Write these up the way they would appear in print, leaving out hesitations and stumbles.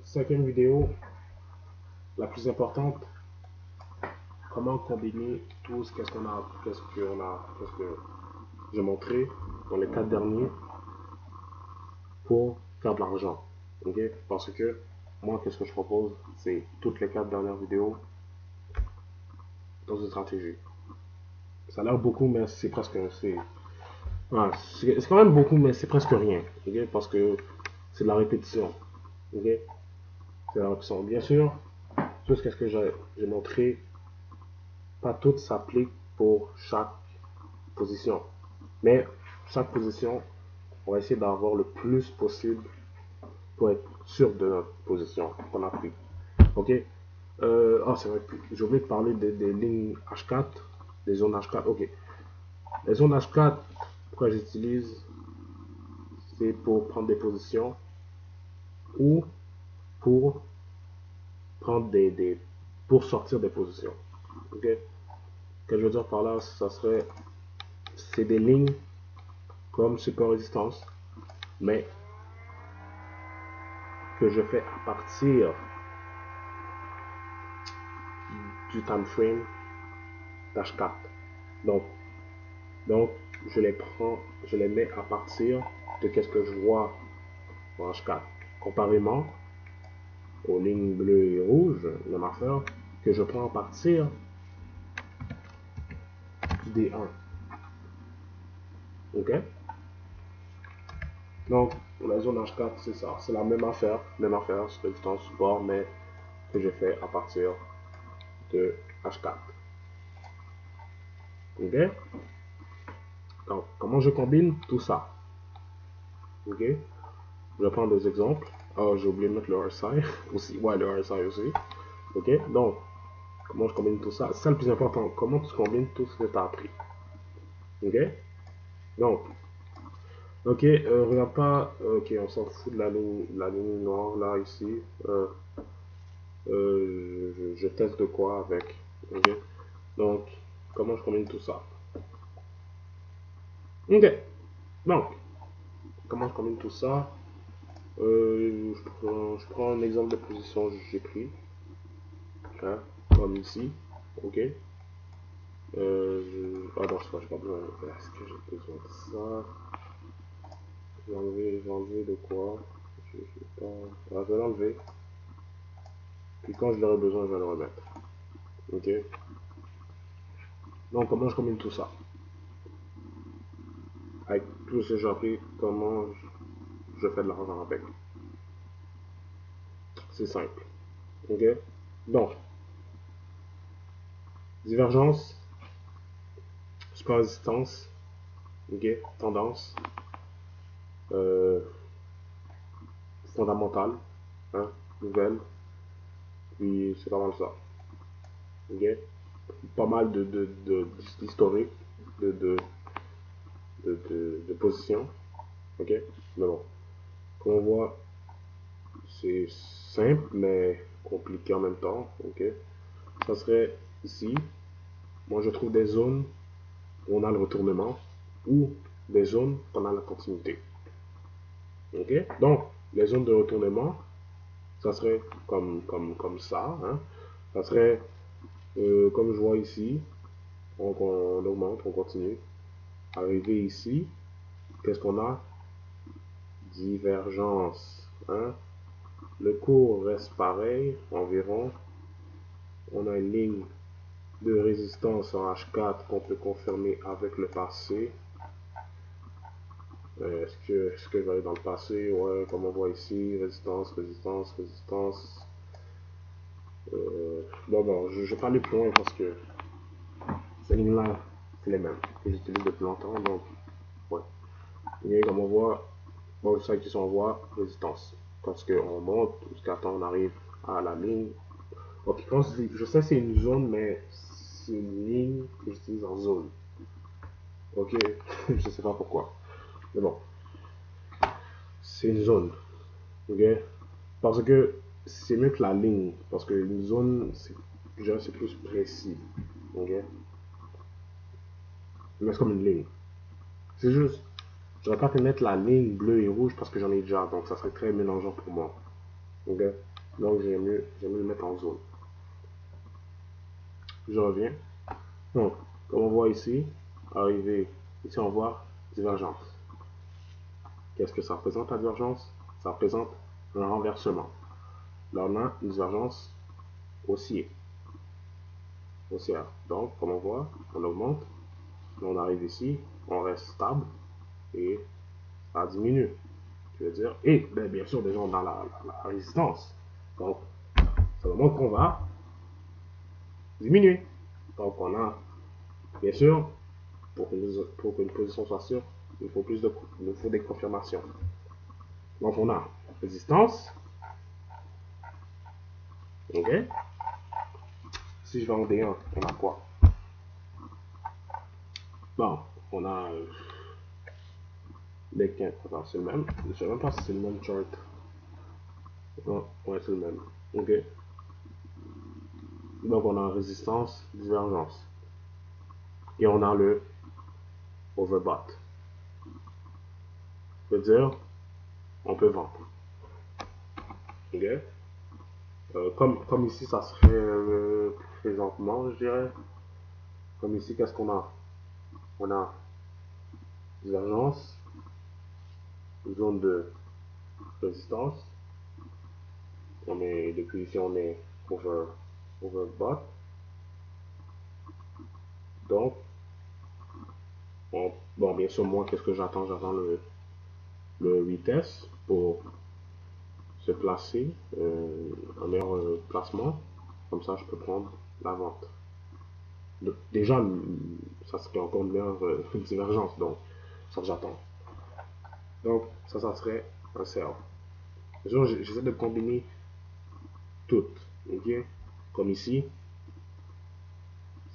Cinquième vidéo, la plus importante, comment combiner tous, qu'est-ce que j'ai montré dans les 4 derniers pour faire de l'argent. Ok? Parce que moi, qu'est-ce que je propose, c'est toutes les 4 dernières vidéos dans une stratégie. Ça a l'air beaucoup, mais c'est presque, ouais, c'est quand même beaucoup, mais c'est presque rien. Ok? Parce que c'est de la répétition. Ok? C'est de la répétition. Bien sûr, tout ce que j'ai montré, pas tout s'applique pour chaque position. Mais chaque position, on va essayer d'avoir le plus possible pour être sûr de notre position qu'on a pris. Ok? C'est vrai, j'ai oublié de parler des lignes H4, des zones H4. Ok. Les zones H4, pourquoi j'utilise, c'est pour prendre des positions ou pour prendre pour sortir des positions. Ok? Ce que je veux dire par là, ça serait, c'est des lignes comme support résistance, mais que je fais à partir du time frame d'H4. Donc, donc, je les mets à partir de qu'est-ce que je vois en H4. Comparément aux lignes bleues et rouges, même affaire, que je prends à partir du D1. Ok? Donc, pour la zone H4, c'est ça. C'est la même affaire, c'est résistance support, mais que je fais à partir de H4. Ok? Donc, comment je combine tout ça? Ok? Je prends des exemples. Oh, j'ai oublié de mettre le RSI aussi. Ouais, le RSI aussi. Ok? Donc, comment je combine tout ça? C'est ça le plus important. Comment tu combines tout ce que tu as appris? Ok? Donc, ok, regarde pas. Ok, on s'en fout de la ligne noire là, ici. Je teste de quoi avec. Ok? Donc, comment je combine tout ça? Ok. Donc, comment je combine tout ça? Je prends un exemple de position que j'ai pris. Hein, comme ici. Ok? Ah non, je n'ai pas besoin. Est-ce que j'ai besoin de ça? J'ai enlevé de quoi? Je sais pas. Ah, je vais l'enlever. Puis quand je l'aurai besoin, je vais le remettre. Ok? Donc, comment je combine tout ça? Avec tout ce que j'ai appris, comment je fais de l'argent avec? C'est simple. Ok? Donc, divergence, support résistance, ok? Tendance, euh, fondamentale, hein? Nouvelle, puis c'est pas mal ça. Ok? Pas mal d'historique, de, de, de position. Ok? Mais bon, comme on voit, c'est simple mais compliqué en même temps. Ok? Ça serait ici. Moi, je trouve des zones où on a le retournement ou des zones où on a la continuité. Ok? Donc, les zones de retournement, ça serait comme ça. Hein? Ça serait comme je vois ici. On augmente, on continue. Arrivé ici, qu'est-ce qu'on a? Divergence. Hein? Le cours reste pareil, environ. On a une ligne de résistance en H4 qu'on peut confirmer avec le passé. Est-ce que je vais aller dans le passé? Ouais, comme on voit ici, résistance, résistance, résistance. Bon, je vais pas aller plus loin parce que ces lignes-là, c'est les mêmes que j'utilise depuis longtemps. Donc, ouais. Et comme on voit, bon, ça qui on voit, résistance. Parce qu'on monte jusqu'à temps on arrive à la ligne. Ok, quand je sais c'est une zone, mais c'est une ligne que j'utilise en zone. Ok, je sais pas pourquoi. Mais bon, c'est une zone. Ok, parce que c'est mieux que la ligne. Parce que une zone, c'est plus précis. Ok, mais c'est comme une ligne. C'est juste, je vais pas te mettre la ligne bleue et rouge parce que j'en ai déjà. Donc ça serait très mélangeant pour moi. Ok, donc j'ai mieux le mettre en zone. Je reviens. Donc, comme on voit ici, arrivé ici, on voit divergence. Qu'est-ce que ça représente la divergence? Ça représente un renversement. Là, on a une divergence haussière. Donc, comme on voit, on augmente. Là, on arrive ici, on reste stable et ça diminue. Tu veux dire, et bien sûr, déjà, on a la résistance. Donc, ça nous montre qu'on va diminuer. Donc, on a, bien sûr, pour qu'une position soit sûre, il nous faut des confirmations. Donc, on a résistance. Ok. Si je vais en D1, on a quoi? Bon, on a les 15. Attends, c'est le même. Je ne sais même pas si c'est le même chart. Non, ouais, c'est le même. Ok. Donc, on a résistance, divergence. Et on a le overbought. Ça veut dire, on peut vendre. Ok. Comme ici, ça serait présentement, je dirais. Comme ici, qu'est-ce qu'on a? On a divergence, zone de résistance. Depuis ici, on est overbought. Donc, bon, bien sûr, moi, qu'est-ce que j'attends? J'attends le vitesse pour se placer, un meilleur placement. Comme ça, je peux prendre la vente. Donc, déjà, ça serait encore une meilleure divergence. Donc, ça j'attends. Donc, ça serait un sell. J'essaie de combiner toutes. Ok? Comme ici,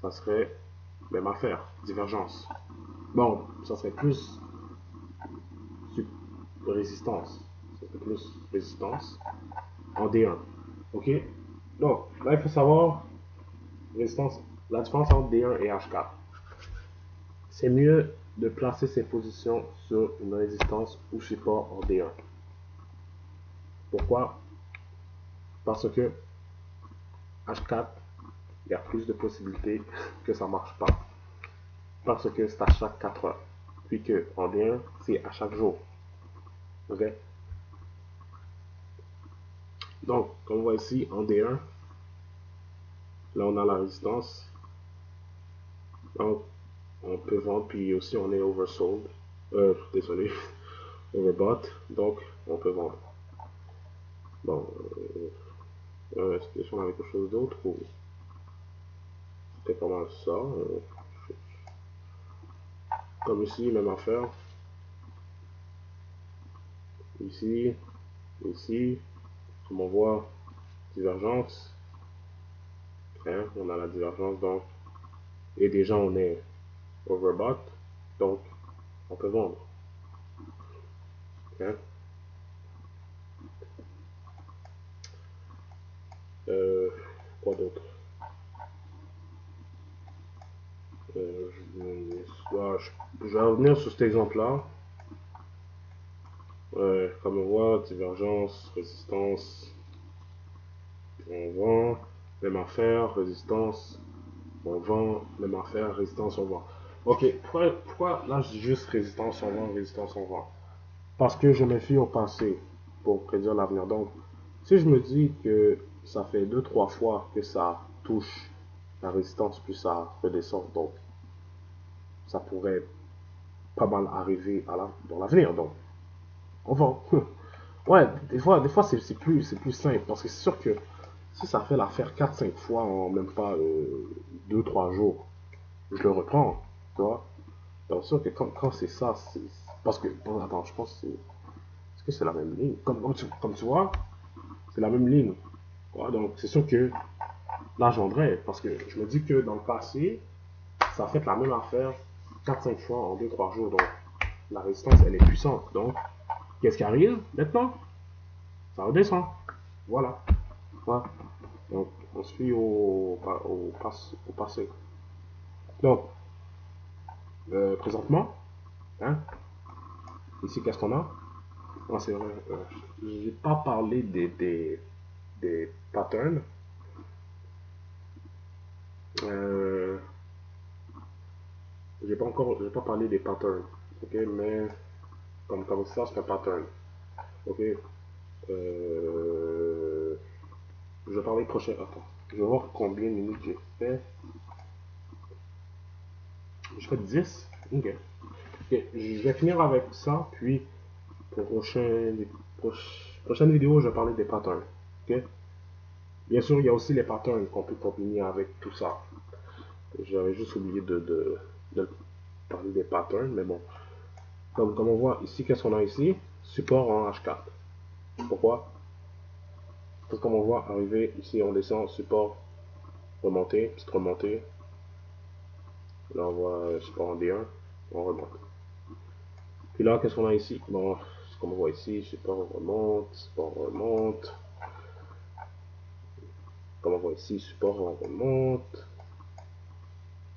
ça serait même affaire, divergence. Bon, ça serait plus résistance. Ça serait plus résistance en D1. Ok? Donc, là, il faut savoir résistance, la différence entre D1 et H4. C'est mieux de placer ses positions sur une résistance ou support en D1. Pourquoi? Parce que H4, il y a plus de possibilités que ça ne marche pas. Parce que c'est à chaque 4 heures. Puis que en D1, c'est à chaque jour. Ok? Donc, comme on voit ici, en D1, là on a la résistance. Donc, on peut vendre, puis aussi on est oversold. Désolé, overbought. Donc, on peut vendre. Bon, est-ce qu'on avait quelque chose d'autre ou c'était pas mal ça? Comme ici, même affaire. Ici, ici, comme on voit, divergence. Hein, on a la divergence donc. Et déjà on est overbought. Donc, on peut vendre. Hein. Quoi d'autre? Je vais revenir sur cet exemple-là. Comme on voit, divergence, résistance, on vend, même affaire, résistance, on vend, même affaire, résistance, on vend. Ok, pourquoi là je dis juste résistance, on vend, résistance, on vend? Parce que je me fie au passé pour prédire l'avenir. Donc, si je me dis que ça fait 2-3 fois que ça touche la résistance, puis ça redescend, donc ça pourrait pas mal arriver dans l'avenir. Donc, on vend. Ouais, des fois c'est plus simple parce que c'est sûr que si ça fait l'affaire 4-5 fois en même pas 2-3 jours, je le reprends, tu vois. Donc, sûr que quand c'est ça, parce que, bon, attends, je pense que est-ce que c'est la même ligne? Comme tu vois, c'est la même ligne. Ouais, donc, c'est sûr que là, je vendrais parce que je me dis que dans le passé, ça a fait la même affaire 4-5 fois en 2-3 jours. Donc, la résistance, elle est puissante. Donc, qu'est-ce qui arrive maintenant? Ça redescend. Voilà. Ouais. Donc, on se fie au passé. Donc, présentement, hein, ici, qu'est-ce qu'on a? c'est vrai. J'ai pas parlé des patterns. Euh, j'ai pas parlé des patterns. Ok, mais comme ça, c'est un pattern. Ok. Euh, je vais parler prochain. Attends. Je vais voir combien de minutes j'ai fait. J'ai fait 10. Ok. Ok, je vais finir avec ça, puis pour prochaine vidéo, je vais parler des patterns. Ok? Bien sûr, il y a aussi les patterns qu'on peut combiner avec tout ça. J'avais juste oublié de parler des patterns, mais bon. Comme on voit ici, qu'est-ce qu'on a ici? Support en H4. Pourquoi? Parce que comme on voit arriver ici, on descend, support, remonter, petite remontée. Là, on voit support en D1, on remonte. Puis là, qu'est-ce qu'on a ici? Bon, comme on voit ici, support support remonte. Comme on voit ici, support on remonte.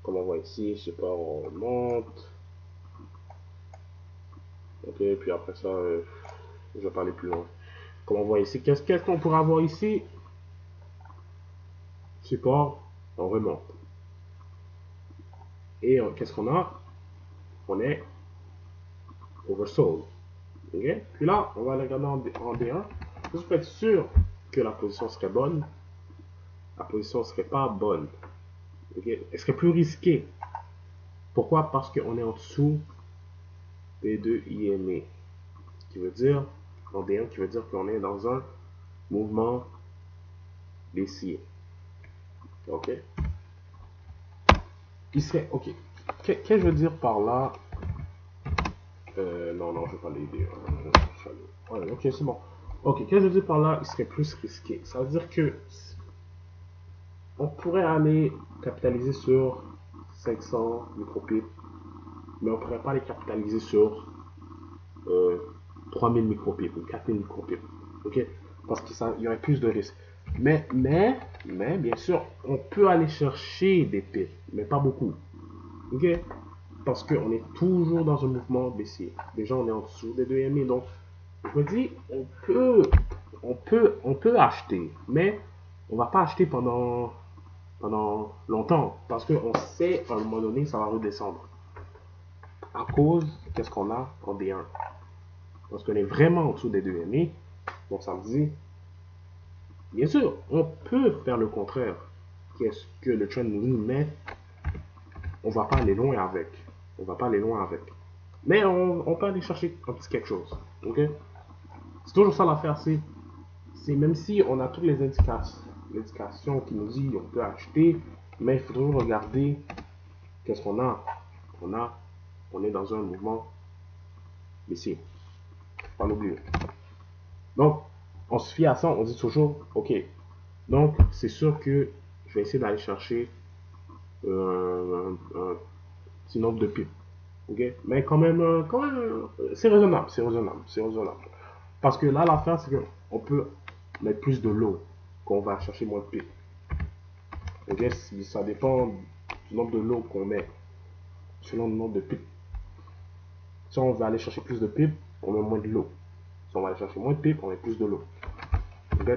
Comme on voit ici, support on remonte. Ok, puis après ça, je vais parler plus loin. Comme on voit ici, qu'est-ce qu'on pourra avoir ici? Support, on remonte. Et qu'est-ce qu'on a? On est oversold. Ok? Puis là, on va aller regarder en D1. Juste pour être sûr que la position serait bonne. La position ne serait pas bonne. Ok? Elle serait plus risquée. Pourquoi? Parce qu'on est en dessous des 2 IME. Qui veut dire, en D1, qui veut dire qu'on est dans un mouvement baissier. Ok? Il serait, ok. Qu'est-ce que je veux dire par là? Non, je vais pas l'aider. Ouais, ok, c'est bon. Ok, qu'est-ce que je veux dire par là? Il serait plus risqué. Ça veut dire que on pourrait aller capitaliser sur 500 micropips, mais on pourrait pas les capitaliser sur 3000 micropips ou 4000 micropips. Ok? Parce qu'il y aurait plus de risques. Mais, bien sûr, on peut aller chercher des pips, mais pas beaucoup. Ok? Parce qu'on est toujours dans un mouvement baissier. Déjà, on est en dessous des 2 MA. Donc, je me dis, on peut acheter, mais on va pas acheter pendant longtemps. Parce qu'on sait, à un moment donné, ça va redescendre. À cause, qu'est-ce qu'on a en D1? Parce qu'on est vraiment en dessous des 2 MA. Donc, ça me dit, bien sûr, on peut faire le contraire. Qu'est-ce que le trend nous dit, mais on va pas aller loin avec. On va pas aller loin avec. Mais on peut aller chercher un petit quelque chose. Ok? C'est toujours ça l'affaire. C'est même si on a toutes les indications qui nous disent on peut acheter, mais il faut toujours regarder qu'est-ce qu'on a. On est dans un mouvement baissier. Pas l'oublier. Donc, on se fie à ça, on dit toujours, ok. Donc, c'est sûr que je vais essayer d'aller chercher un petit nombre de pips. Ok? Mais quand même, c'est raisonnable, c'est raisonnable. Parce que là, l'affaire, c'est qu'on peut mettre plus de lot, qu'on va chercher moins de pips. Ok? Ça dépend du nombre de lots qu'on met, selon le nombre de pips. Si on veut aller chercher plus de pips, on met moins de lots. Si on va aller chercher moins de pips, on met plus de lots. Ok?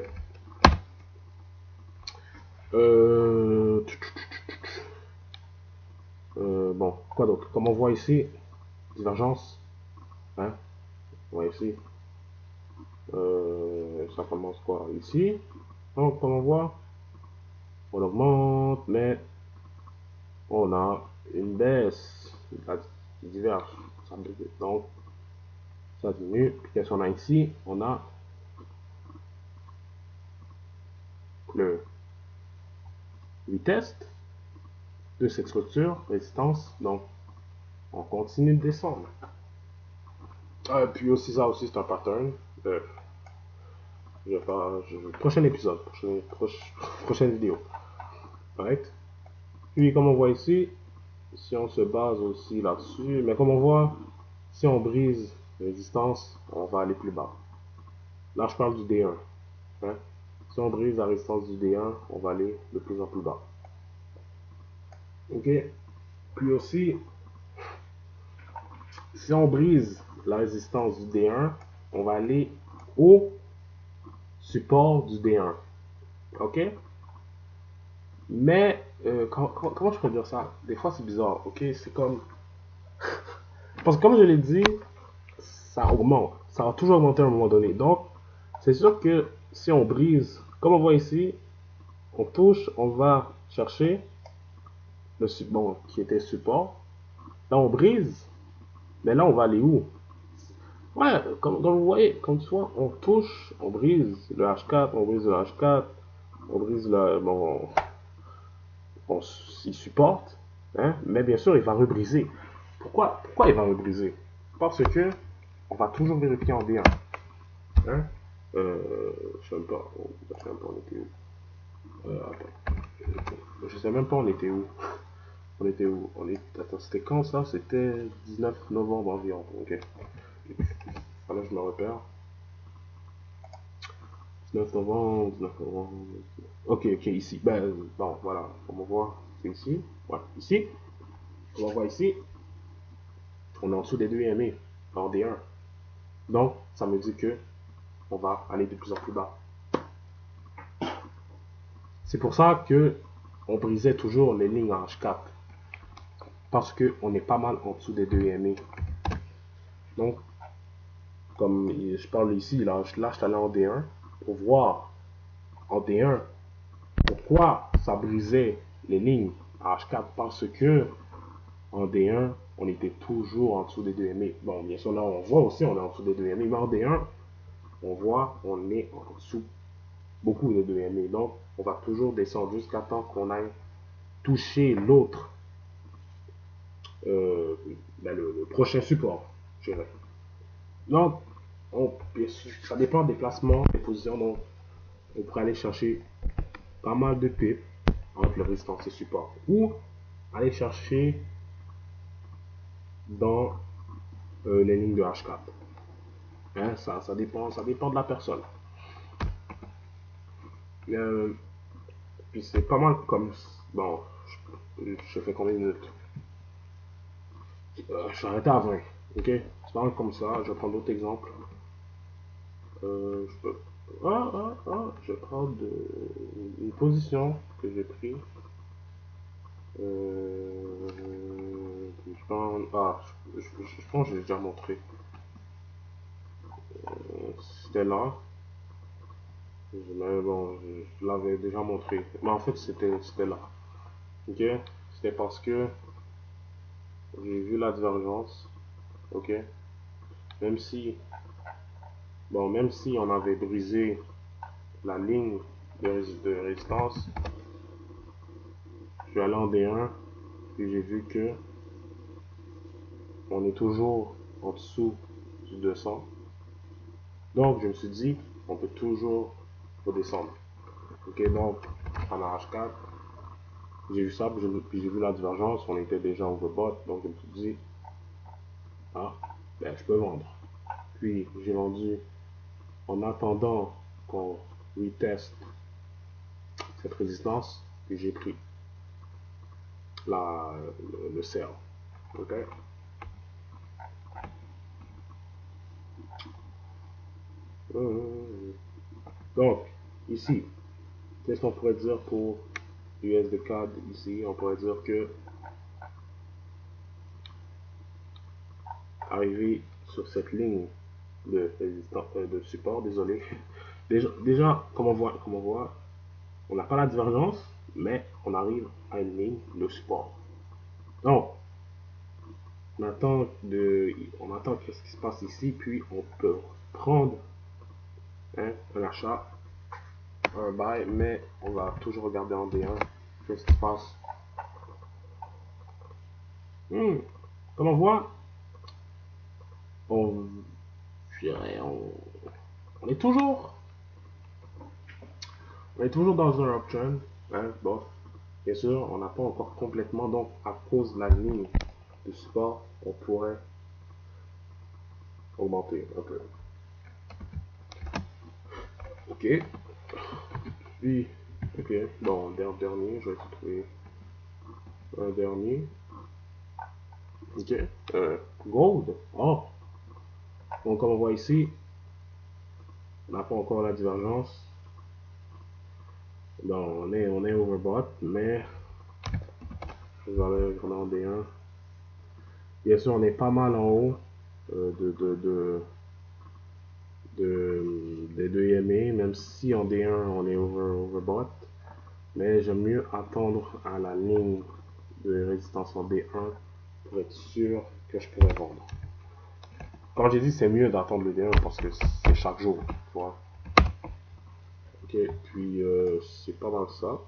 Bon, quoi d'autre? Comme on voit ici, divergence. Hein? On voit ici. Ça commence quoi? Ici. Donc, comme on voit, on augmente, mais on a une baisse qui diverge. Donc, ça diminue. Puis qu'est-ce qu'on a ici? On a le retest de cette structure, résistance. Donc, on continue de descendre. Puis aussi, ça aussi, c'est un pattern. Prochain épisode, prochaine vidéo. Correct? Puis, comme on voit ici, si on se base aussi là-dessus, mais comme on voit, si on brise résistance, on va aller plus bas. Là, je parle du D1. Hein? Si on brise la résistance du D1, on va aller de plus en plus bas. Ok? Puis aussi, si on brise la résistance du D1, on va aller au support du D1. OK? Mais, comment je peux dire ça? Des fois, c'est bizarre. OK? C'est comme... Parce que comme je l'ai dit, ça augmente. Ça va toujours augmenter à un moment donné. Donc, c'est sûr que si on brise, comme on voit ici, on touche, on va chercher le bon, qui était support. Là, on brise. Mais là, on va aller où? Ouais, comme vous voyez, comme tu vois, on touche, on brise le H4, on brise le H4, on brise le... Bon, il supporte, hein, mais bien sûr, il va rebriser. Pourquoi il va rebriser? Parce que on va toujours vérifier en D1. Hein? Je sais même pas, on était où? Attends, je sais même pas on était où. On était où? Attends, c'était quand ça? C'était 19 novembre environ. Ok. Alors je me repère. 19 novembre, 19 novembre. Ok, ok, ici. Ben, bon, voilà. On va voir. C'est ici. Ouais, ici. On va voir ici. On est en dessous des 2 EMA. En D1. Donc, ça me dit que on va aller de plus en plus bas. C'est pour ça que on brisait toujours les lignes en H4. Parce qu'on est pas mal en dessous des 2 EMA. Donc, comme je parle ici, là je suis allé en D1 pour voir en D1 pourquoi ça brisait les lignes à H4 parce que en D1 on était toujours en dessous des 2 MA. Bon, bien sûr, là on voit aussi on est en dessous des 2 MA, mais en D1 on voit on est en dessous beaucoup des 2 MA. Donc on va toujours descendre jusqu'à temps qu'on aille toucher l'autre, le prochain support, je dirais. Donc, ça dépend des placements, des positions. Donc, on pourrait aller chercher pas mal de pips entre le résistance et support. Ou aller chercher dans les lignes de H4. Hein, ça dépend de la personne. Euh, Puis c'est pas mal comme... Bon, je fais combien de minutes? Je suis arrêté à 20. Ok? C'est pas mal comme ça. Je vais prendre d'autres exemples. Je peux... je vais prendre une position que j'ai prise. Je pense que j'ai déjà montré. C'était là. Mais bon, je l'avais déjà montré. Mais en fait, c'était là. Ok? C'était parce que j'ai vu la divergence. Ok? Même si, même si on avait brisé la ligne de résistance, je suis allé en D1 et j'ai vu que on est toujours en dessous du 200. Donc, je me suis dit, on peut toujours redescendre. Ok, donc, en H4, j'ai vu ça, puis j'ai vu la divergence, on était déjà overbought, donc je me suis dit, ah, ben, je peux vendre. Puis, j'ai vendu en attendant qu'on reteste cette résistance, puis j'ai pris le sell. Ok? Donc, ici, qu'est-ce qu'on pourrait dire pour USD CAD ici? On pourrait dire que arriver sur cette ligne de support, désolé. Déjà comme on voit, on n'a pas la divergence, mais on arrive à une ligne de support. Donc, on attend qu'est-ce qui se passe ici, puis on peut prendre un achat, un buy, mais on va toujours regarder en D1 qu'est-ce qui se passe. Comme on voit, on, on est toujours dans un uptrend, bon, bien sûr, on n'a pas encore complètement, donc à cause de la ligne de support, on pourrait augmenter un peu. Ok, puis, ok, bon, dernier, je vais trouver un dernier. Ok, gold, oh, donc comme on voit ici, On n'a pas encore la divergence. Bon, on est overbought, mais je vais aller en D1. Bien sûr, on est pas mal en haut des deux IMA, même si en D1 on est overbought. Mais j'aime mieux attendre à la ligne de résistance en D1 pour être sûr que je pourrais vendre. Quand j'ai dit c'est mieux d'attendre le D1 parce que c'est chaque jour, tu vois. Ok, puis c'est pas mal ça.